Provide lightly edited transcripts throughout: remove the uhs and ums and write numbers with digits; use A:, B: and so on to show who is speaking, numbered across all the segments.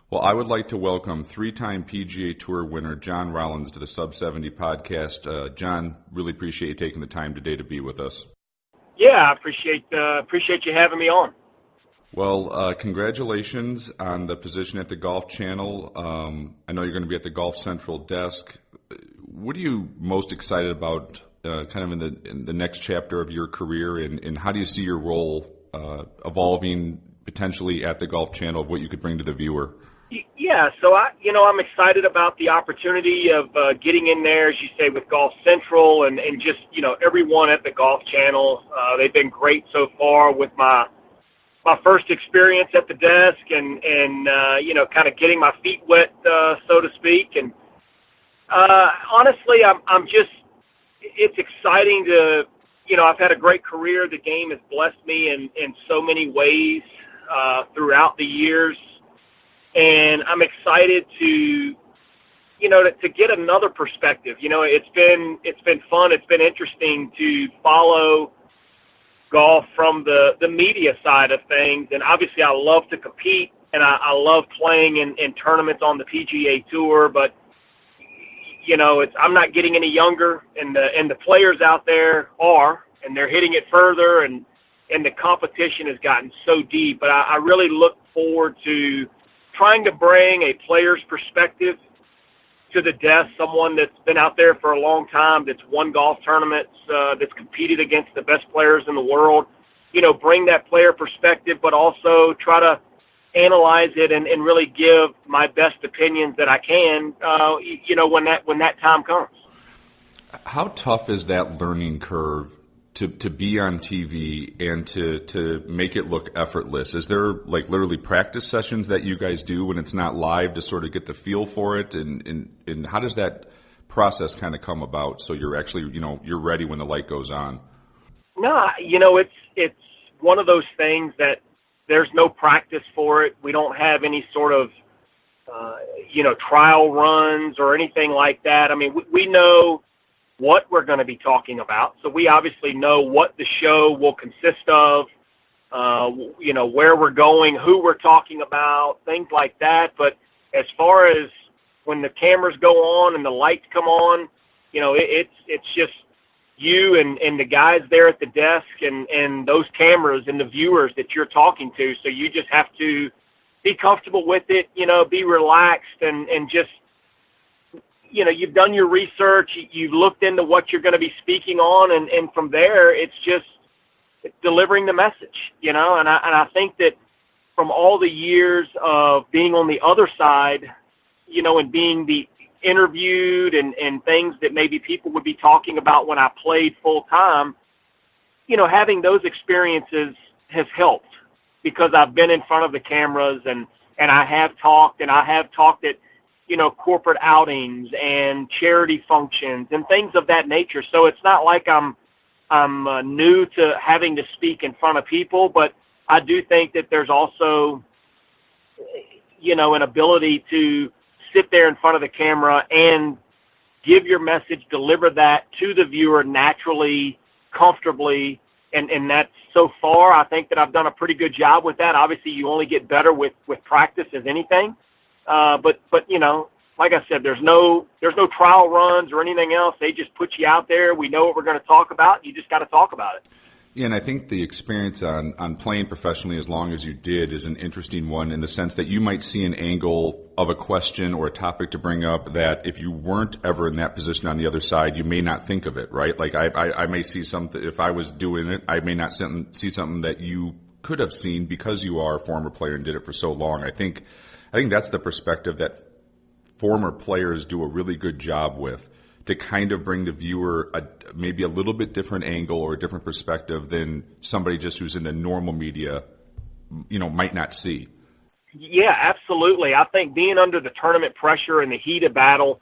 A: Well, I would like to welcome three-time PGA Tour winner John Rollins to the Sub 70 podcast. John, really appreciate you taking the time today to be with us.
B: Yeah, I appreciate you having me on.
A: Well, congratulations on the position at the Golf Channel. I know you're going to be at the Golf Central desk. What are you most excited about kind of in the next chapter of your career, and how do you see your role evolving potentially at the Golf Channel of what you could bring to the viewer?
B: Yeah, so I'm excited about the opportunity of getting in there, as you say, with Golf Central and just, everyone at the Golf Channel. They've been great so far with my first experience at the desk and kind of getting my feet wet, so to speak. And honestly, it's exciting to, I've had a great career. The game has blessed me in so many ways throughout the years. And I'm excited to get another perspective. It's been fun. It's been interesting to follow golf from the media side of things. And obviously I love to compete and I love playing in tournaments on the PGA Tour, but I'm not getting any younger and the players out there are, and they're hitting it further and the competition has gotten so deep. But I really look forward to trying to bring a player's perspective to the desk, someone that's been out there for a long time, that's won golf tournaments, that's competed against the best players in the world, bring that player perspective, but also try to analyze it and really give my best opinions that I can, when that time comes.
A: How tough is that learning curve to be on TV and to make it look effortless? Is there like literally practice sessions that you guys do when it's not live to sort of get the feel for it? And how does that process kind of come about so you're actually, you're ready when the light goes on?
B: No, it's one of those things that there's no practice for it. We don't have any sort of, trial runs or anything like that. I mean, we know what we're going to be talking about. So we obviously know what the show will consist of, where we're going, who we're talking about, things like that. But as far as when the cameras go on and the lights come on, it's just you and the guys there at the desk and those cameras and the viewers that you're talking to. So you just have to be comfortable with it, be relaxed and just, you've done your research, you've looked into what you're going to be speaking on, and from there, it's just delivering the message, and I think that from all the years of being on the other side, and being interviewed and things that maybe people would be talking about when I played full time, having those experiences has helped because I've been in front of the cameras and I have talked at corporate outings and charity functions and things of that nature. So it's not like I'm new to having to speak in front of people, but I do think that there's also, an ability to sit there in front of the camera and give your message, deliver that to the viewer naturally, comfortably. And that's so far, I think that I've done a pretty good job with that. Obviously you only get better with practice as anything. But like I said, there's no trial runs or anything else. They just put you out there. We know what we're going to talk about. You just got to talk about it.
A: Yeah, and I think the experience on playing professionally as long as you did is an interesting one in the sense that you might see an angle of a question or a topic to bring up that if you weren't ever in that position on the other side, you may not think of it, right? Like I may see something, if I was doing it, I may not see something that you could have seen because you are a former player and did it for so long. I think that's the perspective that former players do a really good job with, to kind of bring the viewer maybe a little bit different angle or a different perspective than somebody just who's in the normal media, might not see.
B: Yeah, absolutely. I think being under the tournament pressure and the heat of battle,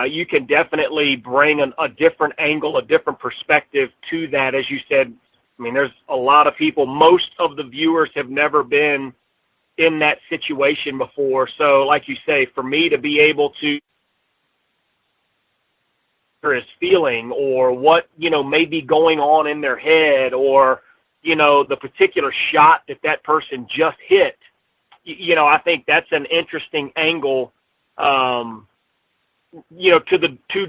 B: you can definitely bring a different angle, a different perspective to that. As you said, I mean, there's a lot of people, most of the viewers have never been in that situation before. So like you say, for me to be able to is feeling or what, may be going on in their head or, the particular shot that person just hit, I think that's an interesting angle, to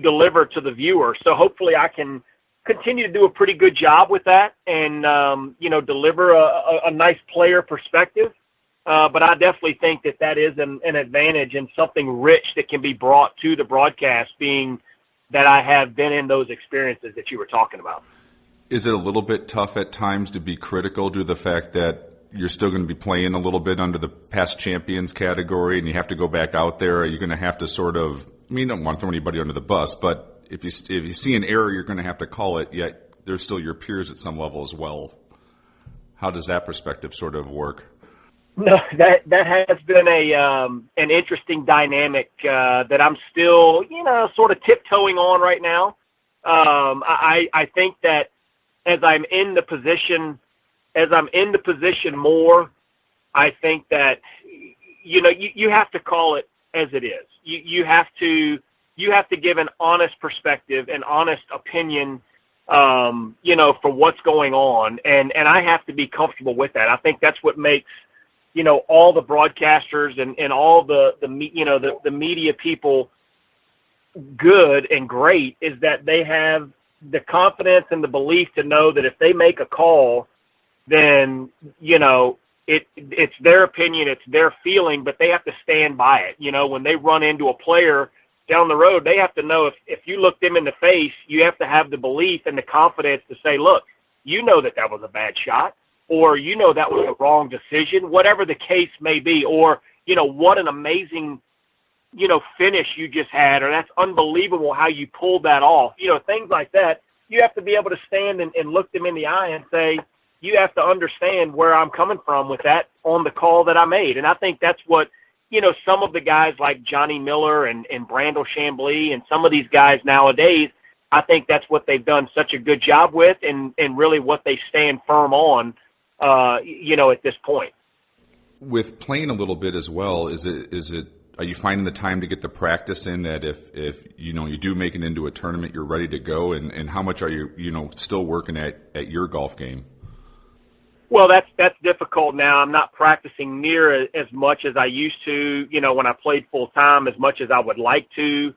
B: deliver to the viewer. So hopefully I can continue to do a pretty good job with that and, deliver a nice player perspective. But I definitely think that is an advantage and something rich that can be brought to the broadcast, being that I have been in those experiences that you were talking about.
A: Is it a little bit tough at times to be critical due to the fact that you're still going to be playing a little bit under the past champions category and you have to go back out there? Are you going to have to sort of, you don't want to throw anybody under the bus, but if you see an error, you're going to have to call it, yet they're still your peers at some level as well. How does that perspective sort of work?
B: No, that has been an interesting dynamic that I'm still, sort of tiptoeing on right now. I think that as I'm in the position more, I think that you have to call it as it is. You have to give an honest perspective, an honest opinion, for what's going on, and I have to be comfortable with that. I think that's what makes all the broadcasters and all the media people good and great, is that they have the confidence and the belief to know that if they make a call, then, it's their opinion, it's their feeling, but they have to stand by it. When they run into a player down the road, they have to know if you look them in the face, you have to have the belief and the confidence to say, look, that was a bad shot, or that was a wrong decision, whatever the case may be, or, what an amazing, finish you just had, or that's unbelievable how you pulled that off. Things like that. You have to be able to stand and look them in the eye and say, you have to understand where I'm coming from with that on the call that I made. And I think that's what, some of the guys like Johnny Miller and Brandel Chamblee and some of these guys nowadays, I think that's what they've done such a good job with, and really what they stand firm on, at this point.
A: With playing a little bit as well, are you finding the time to get the practice in, that if you do make it into a tournament, you're ready to go, and how much are you still working at your golf game?
B: Well, that's difficult now. I'm not practicing near as much as I used to, when I played full time, as much as I would like to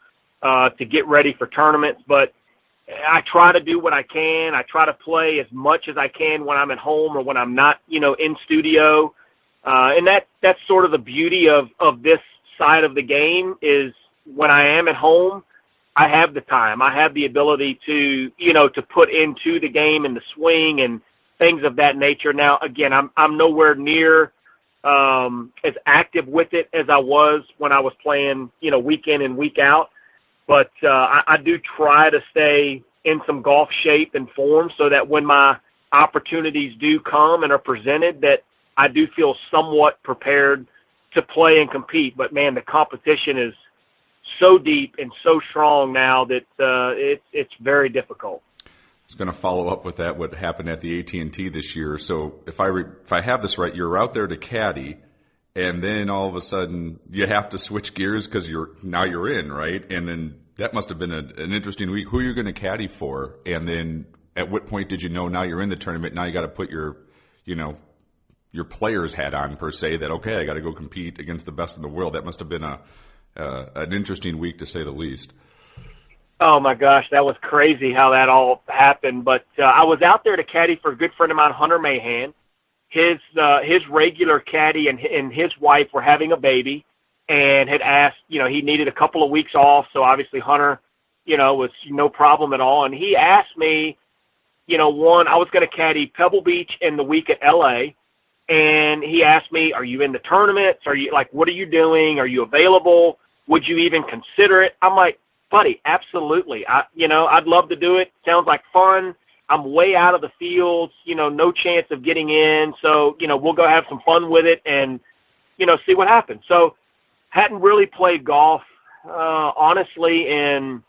B: get ready for tournaments. But I try to do what I can. I try to play as much as I can when I'm at home or when I'm not, in studio. And that's sort of the beauty of this side of the game, is when I am at home, I have the time. I have the ability to put into the game and the swing and things of that nature. Now, again, I'm nowhere near as active with it as I was when I was playing, week in and week out. But I do try to stay in some golf shape and form so that when my opportunities do come and are presented, that I do feel somewhat prepared to play and compete. But, man, the competition is so deep and so strong now that it's very difficult.
A: I was going to follow up with that, what happened at the AT&T this year. So if I have this right, you're out there to caddy, and then all of a sudden you have to switch gears because you're in, right? And then that must have been an interesting week. Who are you going to caddy for? And then at what point did you know now you're in the tournament? Now you got to put your player's hat on, per se, that, okay, I got to go compete against the best in the world. That must have been an interesting week, to say the least.
B: Oh, my gosh, that was crazy how that all happened. But I was out there to caddy for a good friend of mine, Hunter Mahan. His regular caddy and his wife were having a baby and had asked, he needed a couple of weeks off. So obviously Hunter, was no problem at all. And he asked me, I was going to caddy Pebble Beach in the week at L.A., and he asked me, are you in the tournaments? Are you, what are you doing? Are you available? Would you even consider it? I'm like, buddy, absolutely. I'd love to do it. Sounds like fun. I'm way out of the fields, no chance of getting in. So, we'll go have some fun with it and, see what happens. So hadn't really played golf, honestly, and,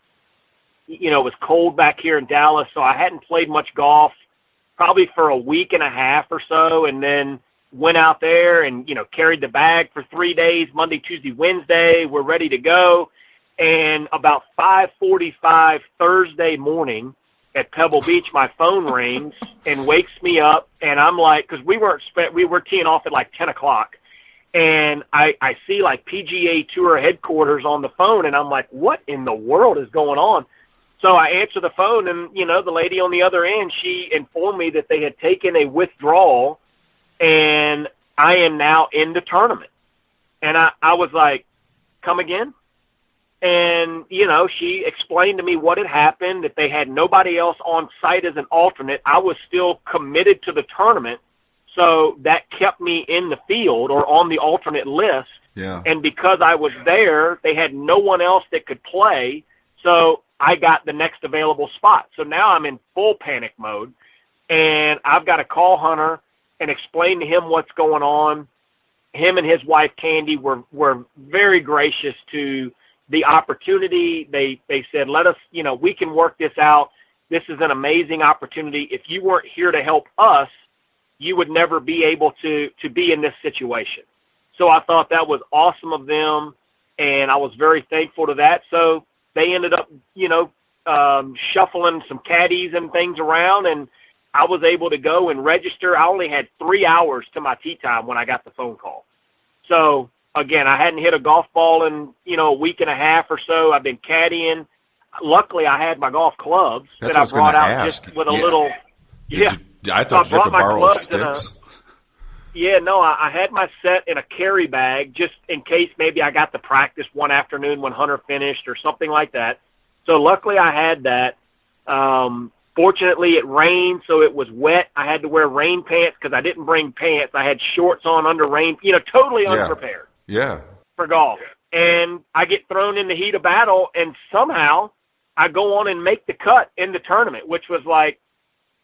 B: it was cold back here in Dallas. So I hadn't played much golf probably for a week and a half or so. And then went out there and, carried the bag for 3 days, Monday, Tuesday, Wednesday. We're ready to go. And about 5:45 Thursday morning at Pebble Beach, my phone rings and wakes me up. And I'm like, because we were teeing off at 10 o'clock. And I see like PGA Tour headquarters on the phone, and I'm like, what in the world is going on? So I answer the phone, and, the lady on the other end, she informed me that they had taken a withdrawal, and I am now in the tournament. And I was like, come again? And, she explained to me what had happened, that they had nobody else on site as an alternate. I was still committed to the tournament, so that kept me in the field or on the alternate list.
A: Yeah.
B: And because I was there, they had no one else that could play, so I got the next available spot. So now I'm in full panic mode, and I've got to call Hunter and explain to him what's going on. Him and his wife, Candy, were very gracious to the opportunity. They said, let us, we can work this out. This is an amazing opportunity. If you weren't here to help us, you would never be able to be in this situation. So I thought that was awesome of them, and I was very thankful to that. So they ended up, shuffling some caddies and things around, and I was able to go and register. I only had 3 hours to my tee time when I got the phone call. So, again, I hadn't hit a golf ball in, a week and a half or so. I've been caddying. Luckily, I had my golf clubs that I brought out just with a little – yeah.
A: I thought you could borrow sticks.
B: I had my set in a carry bag just in case maybe I got to practice one afternoon when Hunter finished or something like that. So luckily I had that. Fortunately, it rained, so it was wet. I had to wear rain pants because I didn't bring pants. I had shorts on under rain, totally unprepared for golf. And I get thrown in the heat of battle, and somehow I go on and make the cut in the tournament, which was like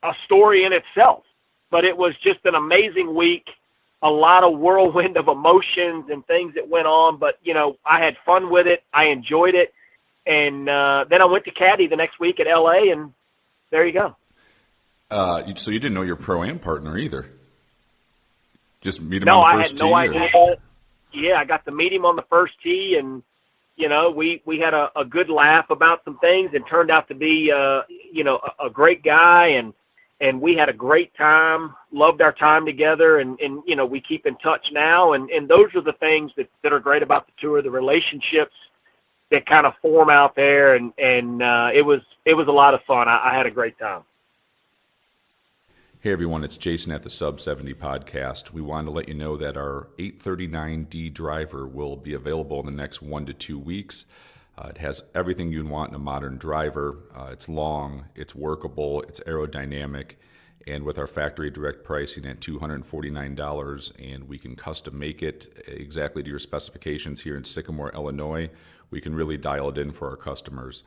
B: a story in itself. But it was just an amazing week, a lot of whirlwind of emotions and things that went on. But, I had fun with it. I enjoyed it. And then I went to caddy the next week at L.A., and there you go.
A: So you didn't know your Pro-Am partner either? Just meet him
B: on
A: the first tee?
B: No, I had no idea. Yeah, I got to meet him on the first tee, and, we had a good laugh about some things and turned out to be, a great guy, and we had a great time, loved our time together, and we keep in touch now, and those are the things that are great about the tour, the relationships that kind of form out there, and it was a lot of fun. I had a great time.
A: Hey everyone, it's Jason at the Sub 70 Podcast. We wanted to let you know that our 839D driver will be available in the next 1 to 2 weeks. It has everything you'd want in a modern driver. It's long, it's workable, it's aerodynamic, and with our factory direct pricing at $249, and we can custom make it exactly to your specifications here in Sycamore, Illinois, we can really dial it in for our customers.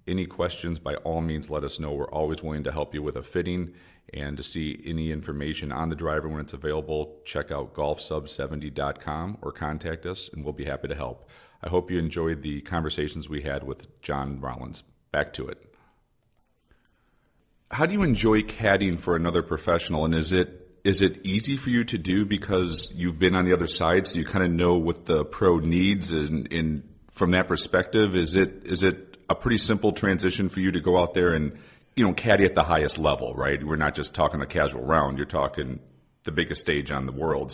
A: Any questions, by all means, let us know. We're always willing to help you with a fitting, and to see any information on the driver when it's available, check out golfsub70.com or contact us, and we'll be happy to help. I hope you enjoyed the conversations we had with John Rollins. Back to it. How do you enjoy caddying for another professional, and is it easy for you to do because you've been on the other side, so you kind of know what the pro needs, and from that perspective, is it a pretty simple transition for you to go out there and caddy at the highest level, right? We're not just talking a casual round; you're talking the biggest stage on the world,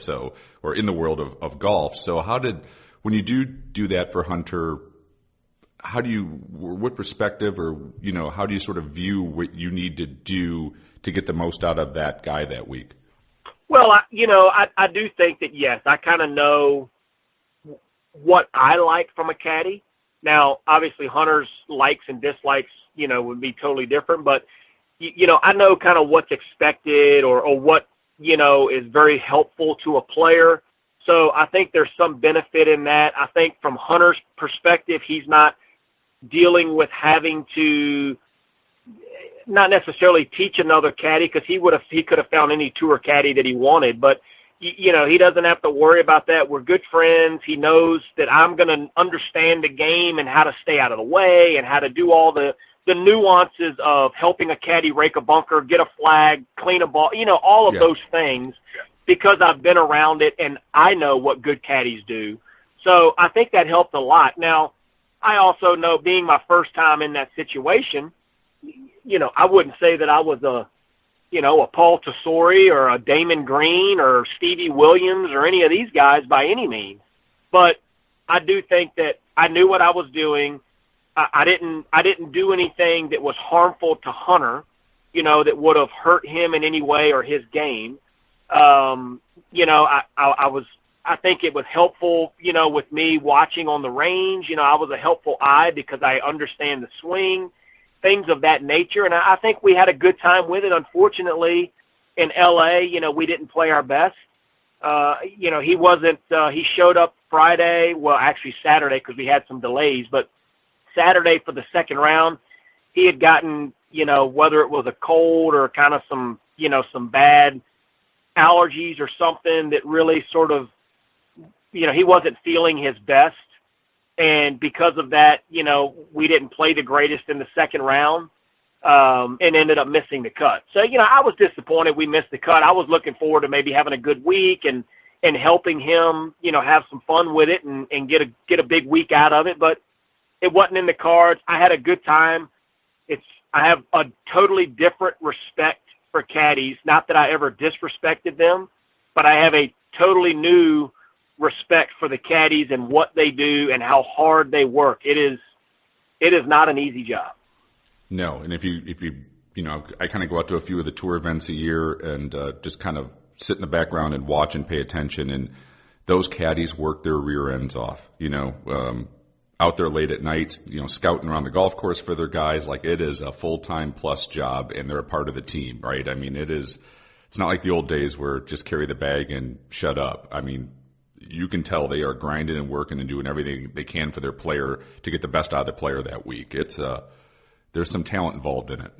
A: or in the world of golf. So when you do that for Hunter, what perspective, or how do you sort of view what you need to do to get the most out of that guy that week?
B: Well, I do think that, yes, I kind of know what I like from a caddy. Now, obviously, Hunter's likes and dislikes, would be totally different, but I know kind of what's expected or what is very helpful to a player. So I think there's some benefit in that. I think from Hunter's perspective, he's not dealing with having to not necessarily teach another caddy, because he could have found any tour caddy that he wanted, but he doesn't have to worry about that. We're good friends. He knows that I'm going to understand the game and how to stay out of the way and how to do all the nuances of helping a caddy rake a bunker, get a flag, clean a ball, all of those things, because I've been around it and I know what good caddies do. So I think that helped a lot. Now, I also know, being my first time in that situation, I wouldn't say that I was a a Paul Tesori or a Damon Green or Stevie Williams or any of these guys by any means. But I do think that I knew what I was doing. I didn't do anything that was harmful to Hunter, that would have hurt him in any way or his game. I think it was helpful, with me watching on the range. I was a helpful eye because I understand the swing, things of that nature. And I think we had a good time with it. Unfortunately, in L.A., we didn't play our best. He wasn't he showed up Friday, well, actually Saturday because we had some delays, but Saturday for the second round, he had gotten, whether it was a cold or kind of some bad allergies or something that really sort of, he wasn't feeling his best. And because of that, we didn't play the greatest in the second round and ended up missing the cut. So, I was disappointed we missed the cut. I was looking forward to maybe having a good week and helping him, have some fun with it and get a big week out of it. But it wasn't in the cards. I had a good time. I have a totally different respect for caddies. Not that I ever disrespected them, but I have a totally new respect for the caddies and what they do and how hard they work. It is not an easy job.
A: No, and if you I kind of go out to a few of the tour events a year and just kind of sit in the background and watch and pay attention, and those caddies work their rear ends off. Out there late at nights, scouting around the golf course for their guys. Like, it is a full-time plus job, and they're a part of the team, right? I mean, it's not like the old days where just carry the bag and shut up. I mean, you can tell they are grinding and working and doing everything they can for their player to get the best out of the player that week. There's some talent involved in it.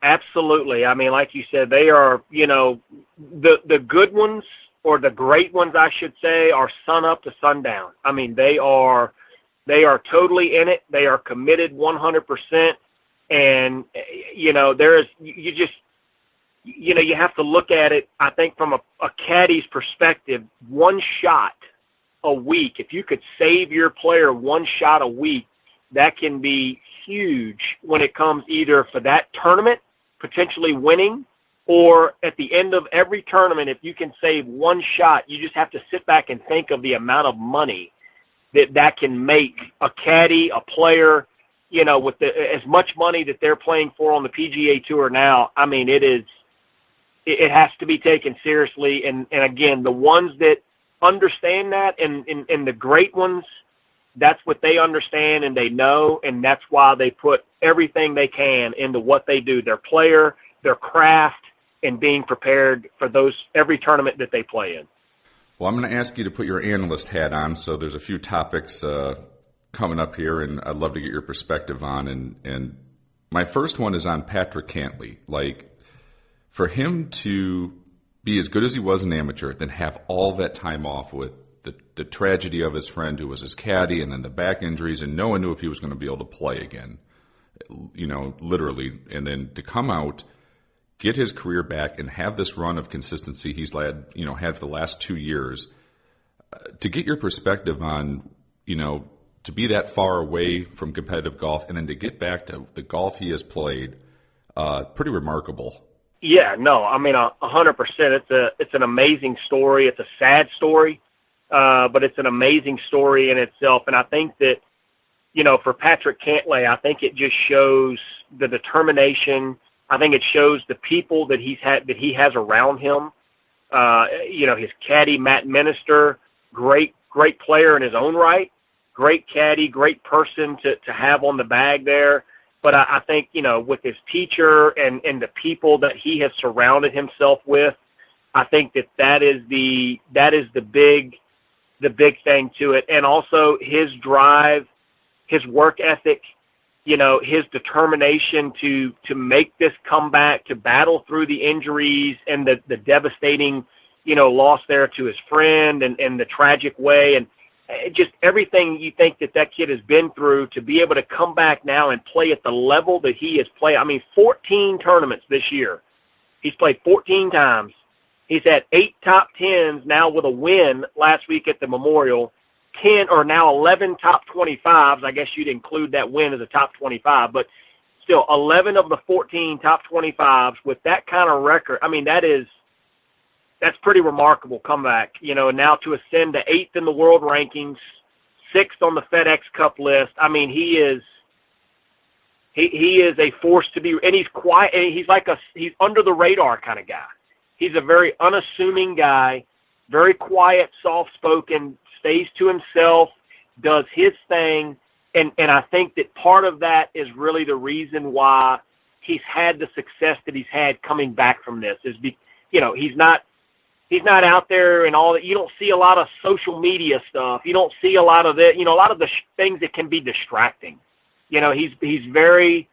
B: Absolutely. I mean, like you said, they are, the good ones, or the great ones, I should say, are sun up to sundown. I mean, they are totally in it. They are committed 100%. And, you have to look at it, I think, from a caddy's perspective. One shot a week, if you could save your player one shot a week, that can be huge when it comes either for that tournament, potentially winning, or at the end of every tournament, if you can save one shot, you just have to sit back and think of the amount of money that can make a caddy, a player, with as much money that they're playing for on the PGA Tour now. I mean, it has to be taken seriously. And again, the ones that understand that and the great ones, that's what they understand and they know, and that's why they put everything they can into what they do, their player, their craft, and being prepared for every tournament that they play in.
A: Well, I'm going to ask you to put your analyst hat on, so there's a few topics coming up here, and I'd love to get your perspective on. And my first one is on Patrick Cantlay. Like, for him to be as good as he was an amateur, then have all that time off with the tragedy of his friend who was his caddy, and then the back injuries, and no one knew if he was going to be able to play again, literally. And then to come out, get his career back, and have this run of consistency he's had for the last 2 years. To get your perspective on, to be that far away from competitive golf, and then to get back to the golf he has played, pretty remarkable.
B: Yeah, no, I mean, 100%. It's an amazing story. It's a sad story, but it's an amazing story in itself. And I think that, for Patrick Cantlay, I think it just shows the determination. I think it shows the people that he has around him. His caddy, Matt Minister, great player in his own right, great caddy, great person to have on the bag there. But I think, with his teacher and the people that he has surrounded himself with, I think that is the big thing to it. And also his drive, his work ethic, his determination to make this comeback, to battle through the injuries and the devastating, loss there to his friend and the tragic way, and just everything you think that kid has been through, to be able to come back now and play at the level that he has played. I mean, 14 tournaments this year. He's played 14 times. He's had 8 top 10s now with a win last week at the Memorial, 10 or now 11 top 25s. I guess you'd include that win as a top 25, but still 11 of the 14 top 25s with that kind of record. I mean, that's pretty remarkable comeback, now to ascend to 8th in the world rankings, 6th on the FedEx Cup list. I mean, he is a force to be, and he's quiet. And he's under the radar kind of guy. He's a very unassuming guy, very quiet, soft-spoken, stays to himself, does his thing. And I think that part of that is really the reason why he's had the success that he's had coming back from this he's not out there and all that. You don't see a lot of social media stuff. You don't see a lot of a lot of the things that can be distracting. He's very,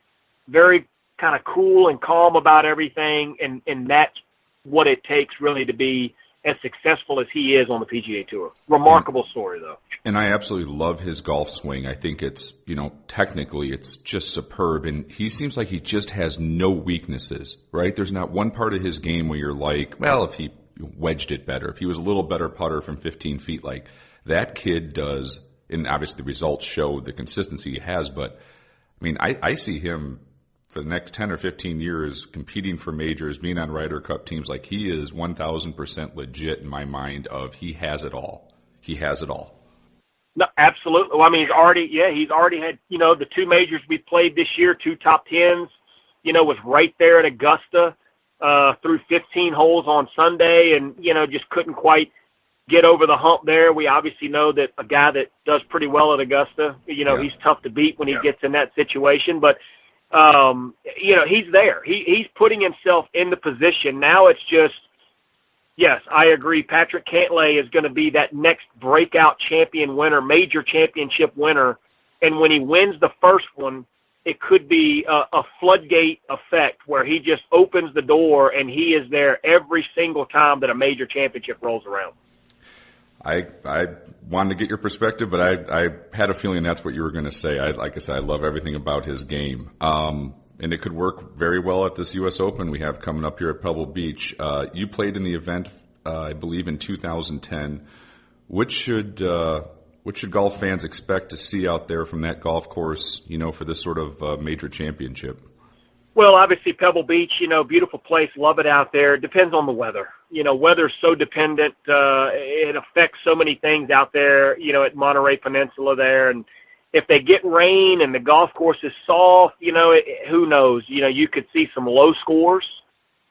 B: very kind of cool and calm about everything. And that's what it takes really to be as successful as he is on the PGA Tour. Remarkable story, though.
A: And I absolutely love his golf swing. I think it's, technically it's just superb. And he seems like he just has no weaknesses, right? There's not one part of his game where you're like, well, if he wedged it better, if he was a little better putter from 15 feet, like that kid does. And obviously the results show the consistency he has. But, I mean, I see him for the next 10 or 15 years competing for majors, being on Ryder Cup teams. Like, he is 1,000% legit in my mind of he has it all. He has it all.
B: No, absolutely. Well, I mean, he's already had, the 2 majors we played this year, 2 top 10s, was right there at Augusta through 15 holes on Sunday and, just couldn't quite get over the hump there. We obviously know that a guy that does pretty well at Augusta, he's tough to beat when he gets in that situation. But, he's there. He's putting himself in the position. Now it's just, yes, I agree. Patrick Cantlay is going to be that next breakout champion winner, major championship winner. And when he wins the first one, it could be a floodgate effect where he just opens the door and he is there every single time that a major championship rolls around.
A: I wanted to get your perspective, but I had a feeling that's what you were going to say. Like I said, I love everything about his game. And it could work very well at this U.S. Open we have coming up here at Pebble Beach. You played in the event, I believe, in 2010. What should golf fans expect to see out there from that golf course, for this sort of major championship?
B: Well, obviously Pebble Beach, beautiful place, love it out there. It depends on the weather. Weather's so dependent. It affects so many things out there, at Monterey Peninsula there. And if they get rain and the golf course is soft, who knows? You could see some low scores.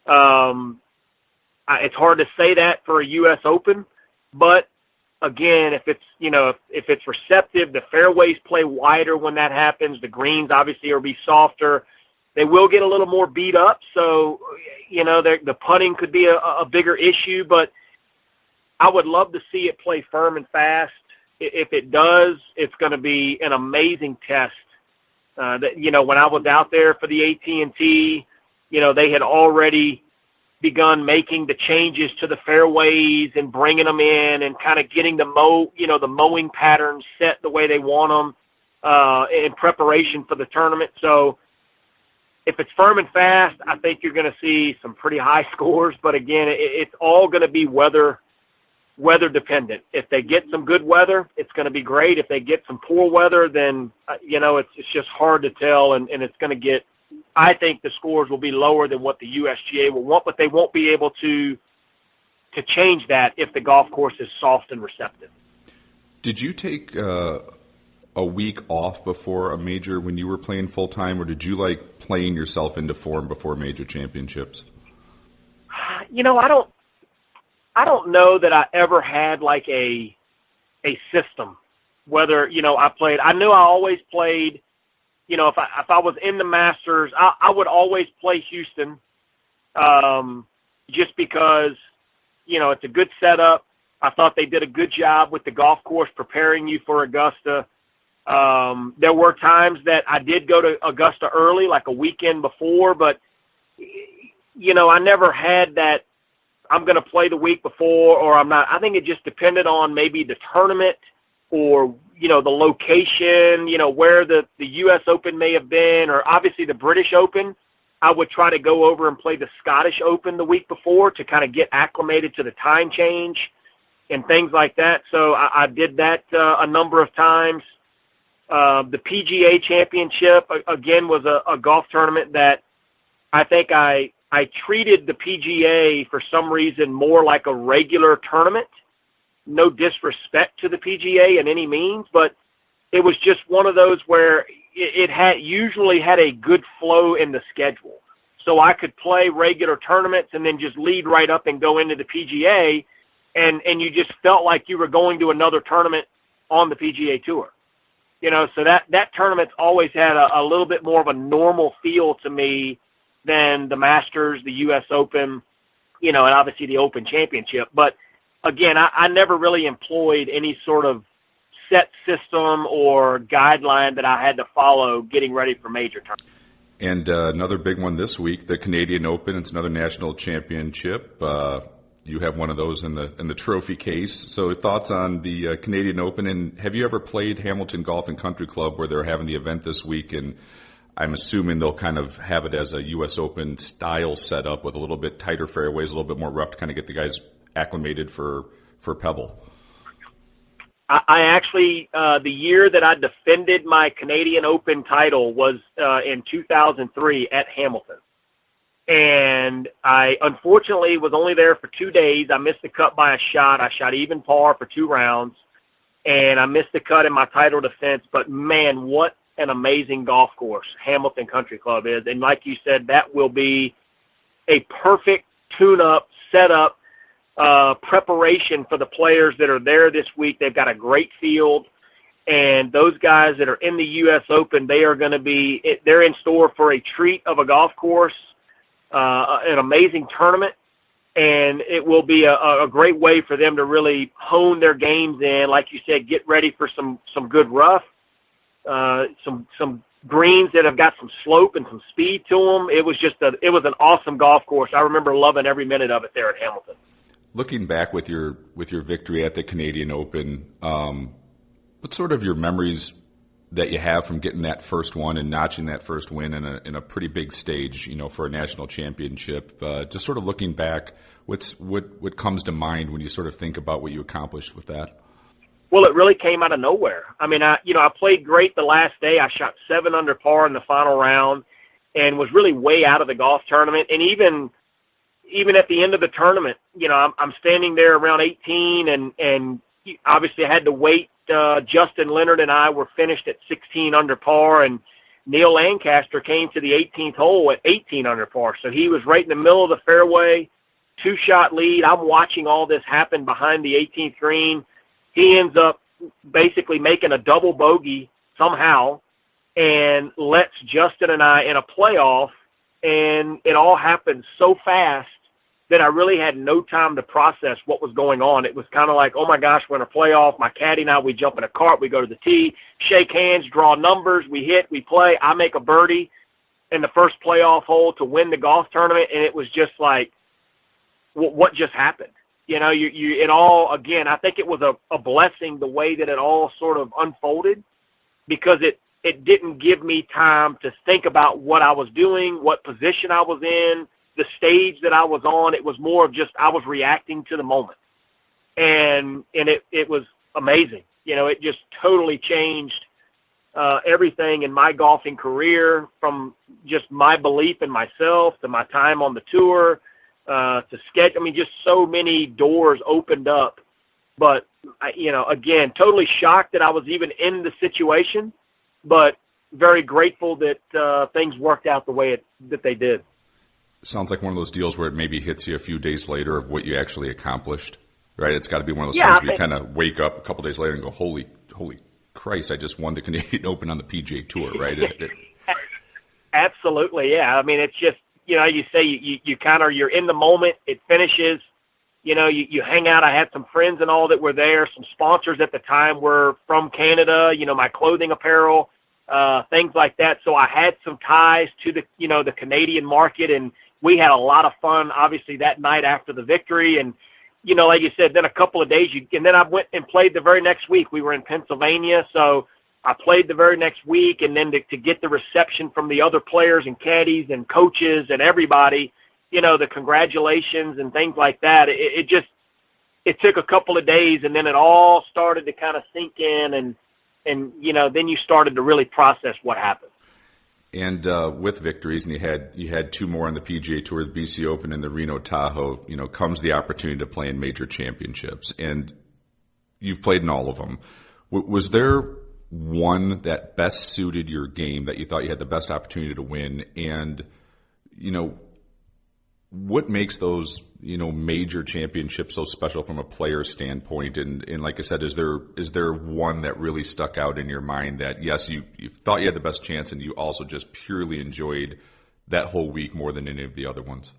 B: It's hard to say that for a U.S. Open, but again, if it's receptive, the fairways play wider when that happens. The greens obviously will be softer. They will get a little more beat up, so the putting could be a bigger issue. But I would love to see it play firm and fast. If it does, it's going to be an amazing test. When I was out there for the AT&T, they had already begun making the changes to the fairways and bringing them in and kind of getting the mowing patterns set the way they want them in preparation for the tournament. So if it's firm and fast, I think you're going to see some pretty high scores. But again, it's all going to be weather dependent. If they get some good weather, it's going to be great. If they get some poor weather, then it's just hard to tell, and it's going to get. I think the scores will be lower than what the USGA will want, but they won't be able to change that if the golf course is soft and receptive.
A: Did you take a week off before a major when you were playing full time, or did you like playing yourself into form before major championships? I don't know that I ever had like a system. Whether I knew I always played. If I was in the Masters, I would always play Houston, just because it's a good setup. I thought they did a good job with the golf course preparing you for Augusta. There were times that I did go to Augusta early, like a weekend before, but, I never had that I'm going to play the week before or I'm not. I think it just depended on maybe the tournament or, the location, where the U.S. Open may have been, or obviously the British Open. I would try to go over and play the Scottish Open the week before to kind of get acclimated to the time change and things like that. So I did that a number of times.
B: The PGA Championship, again, was a golf tournament that I think I treated the PGA for some reason more like a regular tournament. No disrespect to the PGA in any means, but it was just one of those where it usually had a good flow in the schedule. So I could play regular tournaments and then just lead right up and go into the PGA, and you just felt like you were going to another tournament on the PGA Tour. So that tournament's always had a little bit more of a normal feel to me than the Masters, the U.S. Open, and obviously the Open Championship. But, again, I never really employed any sort of set system or guideline that I had to follow getting ready for major tournaments.
A: And another big one this week, the Canadian Open. It's another national championship. You have one of those in the trophy case. So thoughts on the Canadian Open, and have you ever played Hamilton Golf and Country Club where they're having the event this week? And I'm assuming they'll kind of have it as a U.S. Open style setup with a little bit tighter fairways, a little bit more rough to kind of get the guys acclimated for Pebble.
B: I actually, the year that I defended my Canadian Open title was in 2003 at Hamilton. And I, unfortunately, was only there for 2 days. I missed the cut by a shot. I shot even par for 2 rounds. And I missed the cut in my title defense. But, man, what an amazing golf course Hamilton Country Club is. And like you said, that will be a perfect tune-up, setup, preparation for the players that are there this week. They've got a great field. And those guys that are in the U.S. Open, they're in store for a treat of a golf course. An amazing tournament, and it will be a great way for them to really hone their games in. Like you said, get ready for some good rough, some greens that have got some slope and some speed to them. It was an awesome golf course. I remember loving every minute of it there at Hamilton.
A: Looking back with your victory at the Canadian Open, what sort of your memories that you have from getting that first one and notching that first win in a pretty big stage, for a national championship? Just sort of looking back, what comes to mind when you sort of think about what you accomplished with that?
B: Well, it really came out of nowhere. I mean, I played great the last day. I shot 7 under par in the final round and was really way out of the golf tournament. And even at the end of the tournament, I'm standing there around 18 and obviously I had to wait. Justin Leonard and I were finished at 16 under par, and Neil Lancaster came to the 18th hole at 18 under par. So he was right in the middle of the fairway, 2-shot lead. I'm watching all this happen behind the 18th green. He ends up basically making a double bogey somehow and lets Justin and I in a playoff, and it all happened so fast that I really had no time to process what was going on. It was kind of like, oh, my gosh, we're in a playoff. My caddy and I, we jump in a cart, we go to the tee, shake hands, draw numbers, we hit, we play. I make a birdie in the first playoff hole to win the golf tournament, and it was just like, what just happened? It all, again, I think it was a blessing the way that it all sort of unfolded, because it didn't give me time to think about what I was doing, what position I was in, the stage that I was on. It was more of just I was reacting to the moment. And it was amazing. It just totally changed everything in my golfing career, from just my belief in myself to my time on the tour to sketch. I mean, just so many doors opened up. But, again, totally shocked that I was even in the situation, but very grateful that things worked out the way that they did.
A: Sounds like one of those deals where it maybe hits you a few days later of what you actually accomplished, right? It's got to be one of those things where you kind of wake up a couple days later and go, holy Christ, I just won the Canadian Open on the PGA Tour, right?
B: Absolutely, yeah. I mean, it's just, you say you're in the moment, it finishes, you hang out. I had some friends and all that were there. Some sponsors at the time were from Canada, my clothing apparel, things like that. So I had some ties to the Canadian market, and we had a lot of fun, obviously, that night after the victory. And, like you said, then a couple of days, and then I went and played the very next week. We were in Pennsylvania, so I played the very next week, and then to get the reception from the other players and caddies and coaches and everybody, the congratulations and things like that, it took a couple of days, and then it all started to kind of sink in, and and then you started to really process what happened.
A: And with victories, and you had two more on the PGA Tour, the BC Open and the Reno Tahoe, comes the opportunity to play in major championships, and you've played in all of them. Was there one that best suited your game that you thought you had the best opportunity to win? And what makes those major championships so special from a player standpoint? And like I said, is there one that really stuck out in your mind that yes, you thought you had the best chance, and you also just purely enjoyed that whole week more than any of the other ones?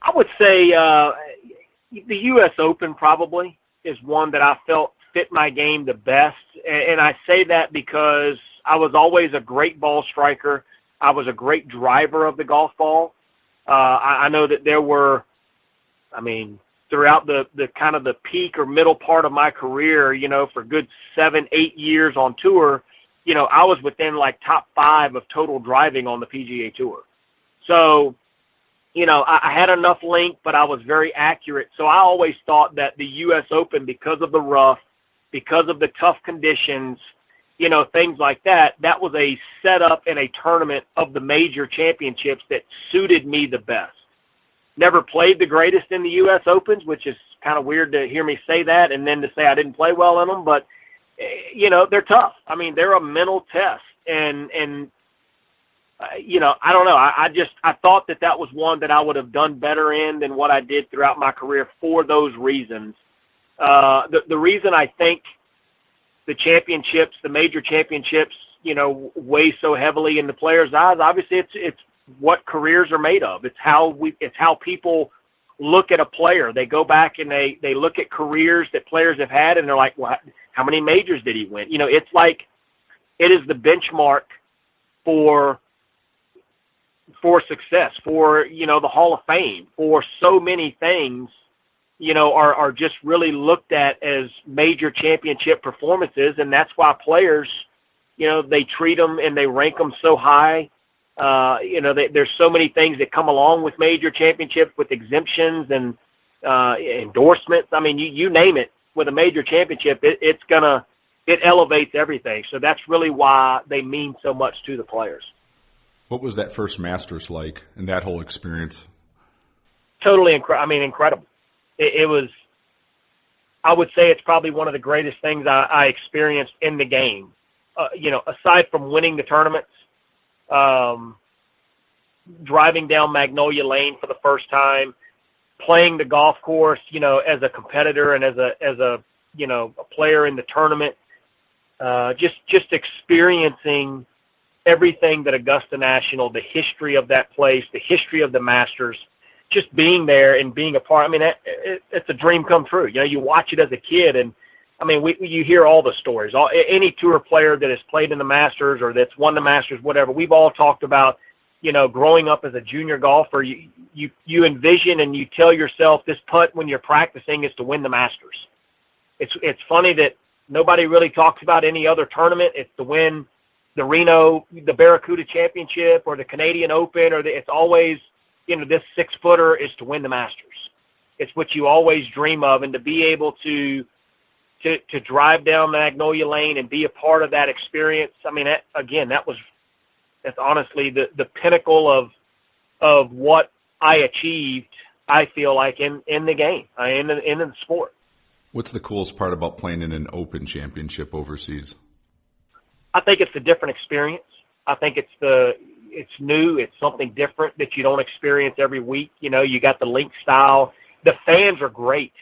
B: I would say the U.S. Open probably is one that I felt fit my game the best, and I say that because I was always a great ball striker. I was a great driver of the golf ball. I know that there were, throughout the kind of the peak or middle part of my career, for good 7-8 years on tour, I was within like top 5 of total driving on the PGA Tour. So, I had enough length, but I was very accurate. So I always thought that the U.S. Open, because of the rough, because of the tough conditions, things like that, that was a setup and a tournament of the major championships that suited me the best. Never played the greatest in the U.S. Opens, which is kind of weird to hear me say that and then to say I didn't play well in them, but, they're tough. They're a mental test, and I don't know. I thought that was one that I would have done better in than what I did throughout my career for those reasons. The reason I think the championships, the major championships, weigh so heavily in the players' eyes. Obviously, it's what careers are made of. It's how people look at a player. They go back and they look at careers that players have had, and they're like, well, how many majors did he win? It's like it is the benchmark for success, for the Hall of Fame, for so many things. Are just really looked at as major championship performances, and that's why players, they treat them and they rank them so high. There's so many things that come along with major championships, with exemptions and endorsements. You name it. With a major championship, it elevates everything. So that's really why they mean so much to the players.
A: What was that first Masters like, and that whole experience?
B: Totally incredible. It was, I would say it's probably one of the greatest things I experienced in the game. Aside from winning the tournaments, driving down Magnolia Lane for the first time, playing the golf course, as a competitor and as a player in the tournament, just experiencing everything that Augusta National, the history of that place, the history of the Masters, just being there and being a part. It's a dream come true. You watch it as a kid, and you hear all the stories. Any tour player that has played in the Masters or that's won the Masters, whatever, we've all talked about, growing up as a junior golfer, you envision and you tell yourself this putt when you're practicing is to win the Masters. It's funny that nobody really talks about any other tournament. It's to win the Reno, the Barracuda Championship or the Canadian Open, it's always, this 6-footer is to win the Masters. It's what you always dream of, and to be able to drive down Magnolia Lane and be a part of that experience. That's honestly the pinnacle of what I achieved, I feel like, in the game, in the sport.
A: What's the coolest part about playing in an Open Championship overseas?
B: I think it's a different experience. I think it's new. It's something different that you don't experience every week. You got the link style. The fans are great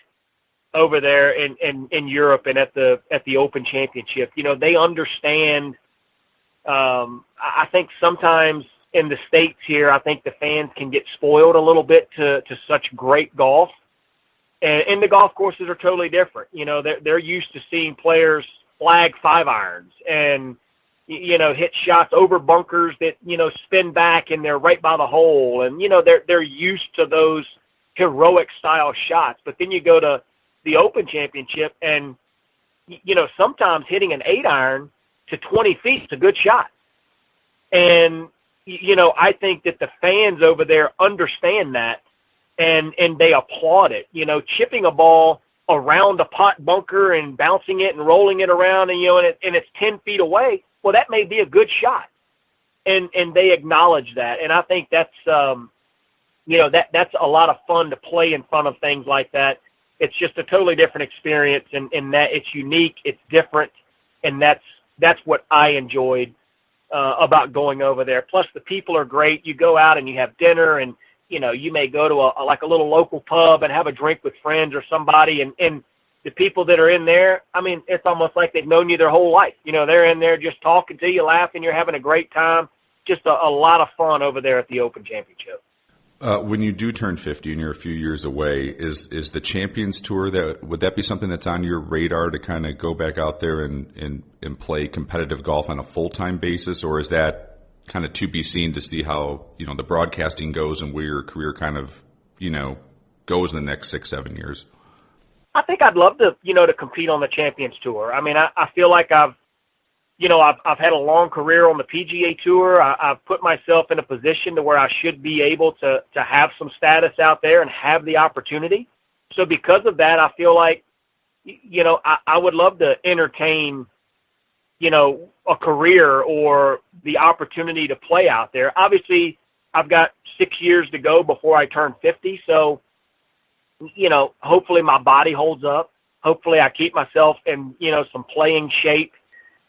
B: over there in Europe and at the Open Championship. They understand. I think sometimes in the States here, I think the fans can get spoiled a little bit to such great golf. And the golf courses are totally different. They're used to seeing players flag 5-irons and, hit shots over bunkers that, spin back and they're right by the hole. And, they're used to those heroic style shots. But then you go to the Open Championship and, sometimes hitting an 8-iron to 20 feet is a good shot. And, I think that the fans over there understand that and they applaud it. Chipping a ball around a pot bunker and bouncing it and rolling it around and, and it's 10 feet away, well, that may be a good shot. And they acknowledge that. And I think that's, that's a lot of fun to play in front of things like that. It's just a totally different experience, and that it's unique, it's different, and that's what I enjoyed about going over there. Plus, the people are great. You go out and you have dinner, and you may go to a little local pub and have a drink with friends or somebody, and the people that are in there, I mean, it's almost like they've known you their whole life. They're in there just talking to you, laughing, you're having a great time. Just a lot of fun over there at the Open Championship.
A: When you do turn 50 and you're a few years away, is the Champions Tour, would that be something that's on your radar to kind of go back out there and play competitive golf on a full-time basis, or is that kind of to be seen to see how the broadcasting goes and where your career kind of goes in the next 6-7 years?
B: I think I'd love to to compete on the Champions Tour. I mean, I feel like I've had a long career on the PGA Tour. I've put myself in a position to where I should be able to have some status out there and have the opportunity. So because of that, I feel like, I would love to entertain, a career or the opportunity to play out there. Obviously, I've got 6 years to go before I turn 50. So, hopefully my body holds up. Hopefully I keep myself in, some playing shape.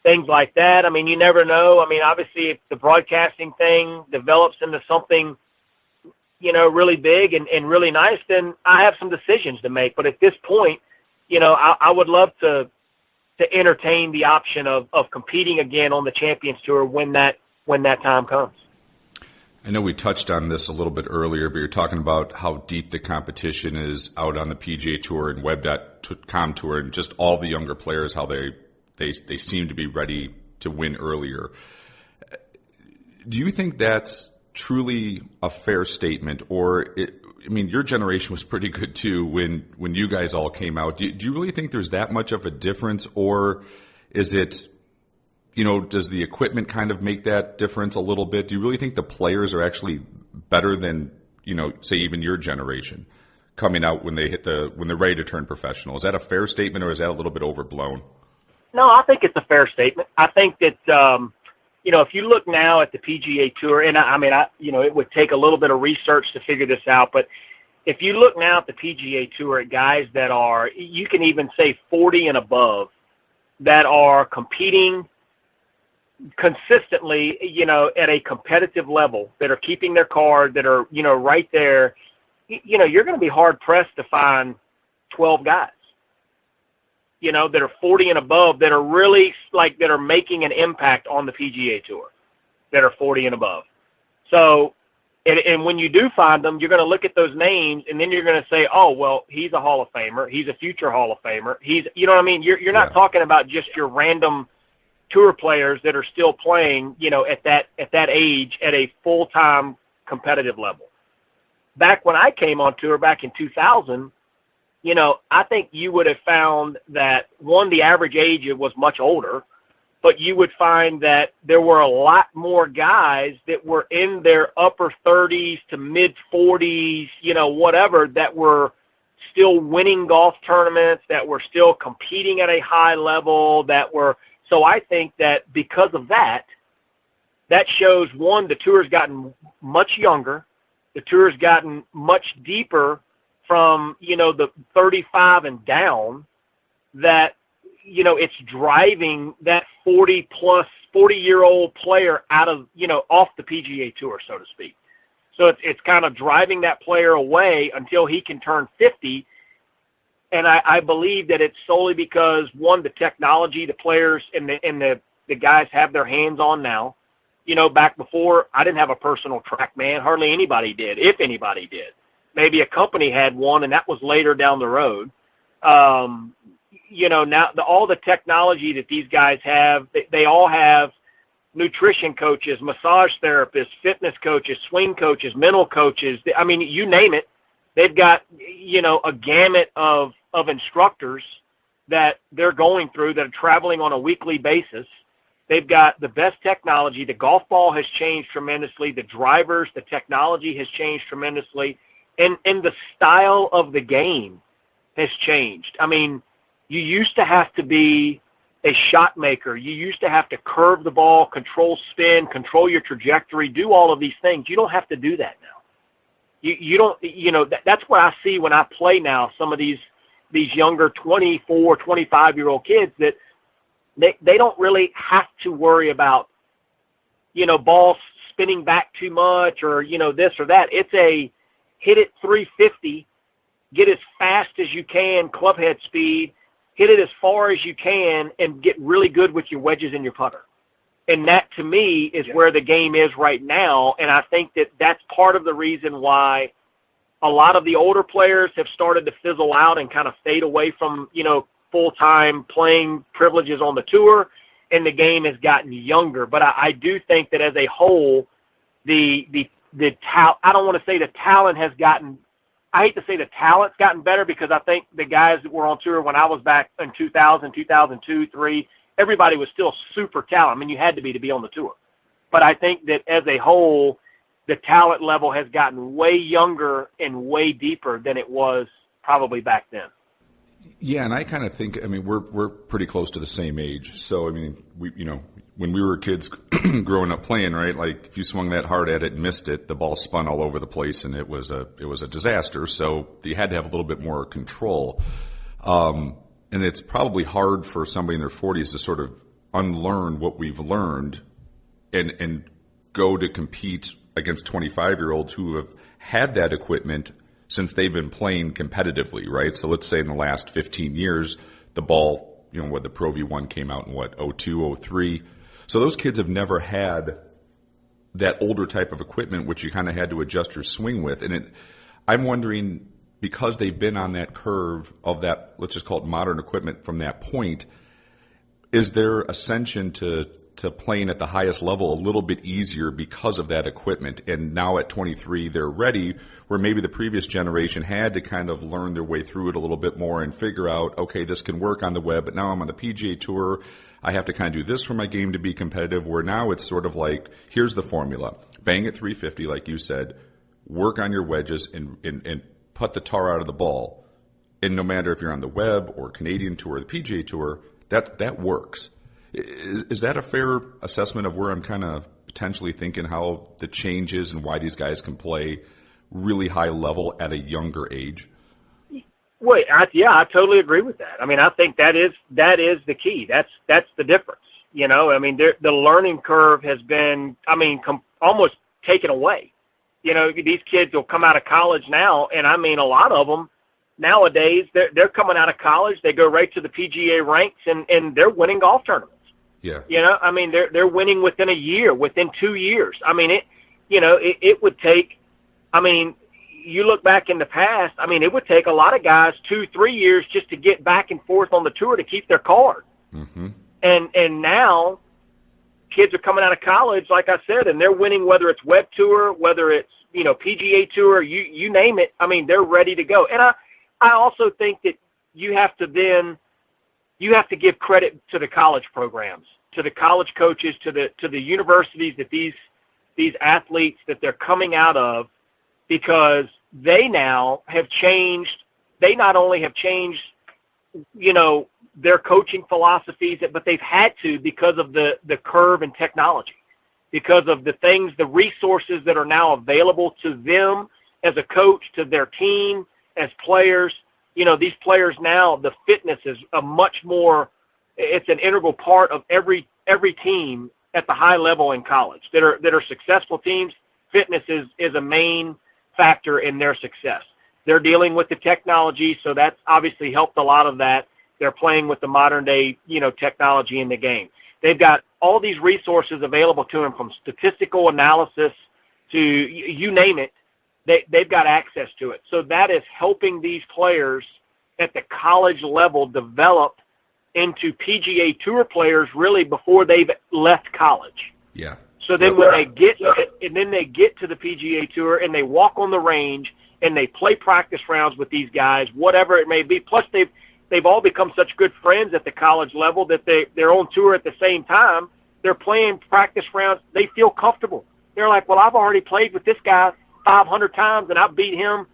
B: Things like that. I mean, you never know. I mean, obviously, if the broadcasting thing develops into something, really big and really nice, then I have some decisions to make. But at this point, I would love to entertain the option of competing again on the Champions Tour when that time comes.
A: I know we touched on this a little bit earlier, but you're talking about how deep the competition is out on the PGA Tour and Web.com Tour, and just all the younger players, how they seem to be ready to win earlier. Do you think that's truly a fair statement? Or, your generation was pretty good too when you guys all came out. Do you really think there's that much of a difference? Or is it, does the equipment kind of make that difference a little bit? Do you really think the players are actually better than, say even your generation coming out when they're ready to turn professional? Is that a fair statement, or is that a little bit overblown?
B: No, I think it's a fair statement. I think that, if you look now at the PGA Tour, and it would take a little bit of research to figure this out, but if you look now at the PGA Tour at guys that are, you can even say 40 and above, that are competing consistently, at a competitive level, that are keeping their card, that are, right there, you're going to be hard pressed to find 12 guys. That are 40 and above, that are really that are making an impact on the PGA Tour, that are 40 and above. So, and when you do find them, you're going to look at those names, and then you're going to say, oh, well, he's a Hall of Famer. He's a future Hall of Famer. He's, what I mean? You're not talking about just your random tour players that are still playing, at that age at a full-time competitive level. Back when I came on tour back in 2000, I think you would have found that, one, the average age was much older, but you would find that there were a lot more guys that were in their upper 30s to mid 40s, whatever, that were still winning golf tournaments, that were still competing at a high level, so I think that because of that shows, one, the tour's gotten much younger, the tour's gotten much deeper from, the 35 and down, that, it's driving that 40-year-old player out of, off the PGA Tour, so to speak. So it's kind of driving that player away until he can turn 50. And I believe that it's solely because, one, the technology the players and the guys have their hands on now. Back before, I didn't have a personal TrackMan. Hardly anybody did, if anybody did. Maybe a company had one, and that was later down the road. Now all the technology that these guys have, they all have nutrition coaches, massage therapists, fitness coaches, swing coaches, mental coaches. I mean, you name it. They've got, a gamut of instructors that they're going through, that are traveling on a weekly basis. They've got the best technology. The golf ball has changed tremendously. The drivers, the technology has changed tremendously. And the style of the game has changed. I mean, you used to have to be a shot maker. You used to have to curve the ball, control spin, control your trajectory, do all of these things. You don't have to do that now. You don't, that's what I see when I play now, some of these younger 24, 25-year-old kids, that they don't really have to worry about, ball spinning back too much or, this or that. It's a hit it 350, get as fast as you can, club head speed, hit it as far as you can, and get really good with your wedges and your putter. And that, to me, is where the game is right now. And I think that that's part of the reason why a lot of the older players have started to fizzle out and kind of fade away from, full-time playing privileges on the tour, and the game has gotten younger. But I do think that as a whole, I don't want to say the talent has gotten – I hate to say the talent's gotten better, because I think the guys that were on tour when I was back in 2000, 2002, 2003, everybody was still super talented. I mean, you had to be on the tour. But I think that as a whole, the talent level has gotten way younger and way deeper than it was probably back then.
A: Yeah, and I kind of think, we're pretty close to the same age. So, we, when we were kids growing up playing, right, like if you swung that hard at it and missed it, the ball spun all over the place, and it was a disaster. So you had to have a little bit more control. And it's probably hard for somebody in their 40s to sort of unlearn what we've learned and go to compete against 25-year-olds who have had that equipment since they've been playing competitively, right? So let's say in the last 15 years, the ball, when the Pro V1 came out in 02, 03. So those kids have never had that older type of equipment, which you kind of had to adjust your swing with. And I'm wondering, because they've been on that curve of that, let's just call it modern equipment from that point, is their ascension to playing at the highest level a little bit easier because of that equipment? And now at 23, they're ready, where maybe the previous generation had to kind of learn their way through it a little bit more and figure out, okay, this can work on the web, but now I'm on the PGA Tour. I have to kind of do this for my game to be competitive, where now it's sort of like, here's the formula. Bang at 350, like you said, work on your wedges and put the tar out of the ball. And no matter if you're on the web or Canadian Tour or the PGA Tour, that works. Is that a fair assessment of where I'm kind of potentially thinking how the change is and why these guys can play really high level at a younger age?
B: Wait, I totally agree with that. I think that is the key. That's the difference. The learning curve has been, almost taken away. These kids will come out of college now, and a lot of them nowadays, they're coming out of college, they go right to the PGA ranks, and they're winning golf tournaments.
A: Yeah.
B: They're winning within a year, within 2 years. It would take, you look back in the past, it would take a lot of guys 2-3 years just to get back and forth on the tour to keep their card.
A: Mm-hmm.
B: And now kids are coming out of college, like I said, and they're winning, whether it's Web Tour, whether it's, PGA Tour, you name it. They're ready to go. And I also think that you have to give credit to the college programs, to the college coaches, to the universities that these athletes that they're coming out of, because they now have changed. They not only have changed, their coaching philosophies, but they've had to, because of the curve and technology, because of the resources that are now available to them as a coach, to their team, as players. These players now, the fitness is it's an integral part of every team at the high level in college that are successful teams. Fitness is a main factor in their success. They're dealing with the technology, so that's obviously helped a lot of that. They're playing with the modern day, technology in the game. They've got all these resources available to them, from statistical analysis to you name it. They've got access to it. So that is helping these players at the college level develop into PGA Tour players really before they've left college.
A: Yeah.
B: So then when they get to the PGA Tour and they walk on the range and they play practice rounds with these guys, whatever it may be. Plus they've all become such good friends at the college level that they're on tour at the same time. They're playing practice rounds. They feel comfortable. They're like, well, I've already played with this guy 500 times, and I beat him,